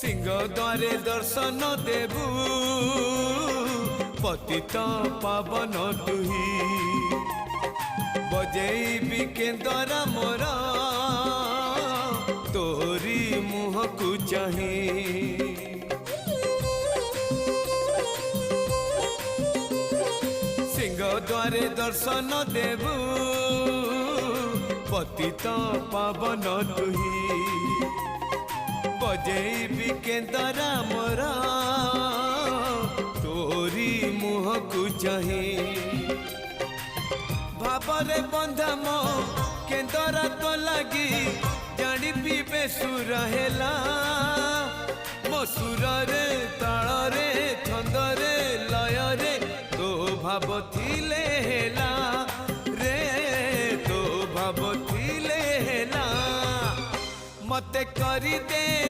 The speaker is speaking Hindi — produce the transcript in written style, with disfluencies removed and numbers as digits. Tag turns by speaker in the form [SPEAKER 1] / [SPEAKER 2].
[SPEAKER 1] सिंह द्वारे दर्शन देबू पतित पावन तुही बजेबी केंदरा मोरा तोरी मुह को चाही सिंह द्वारे दर्शन देबू पतित पावन तुही बजेबी केंदरा मोरा तोरी मुह को चाही भावरे बंधा मो केंदरा तो लगी जानी पीबे सुर हेला मो सुर रे ताल रे छंद रे लय रे तो भाव थिले हेला रे तो भाव थिले हेला मते करी दे।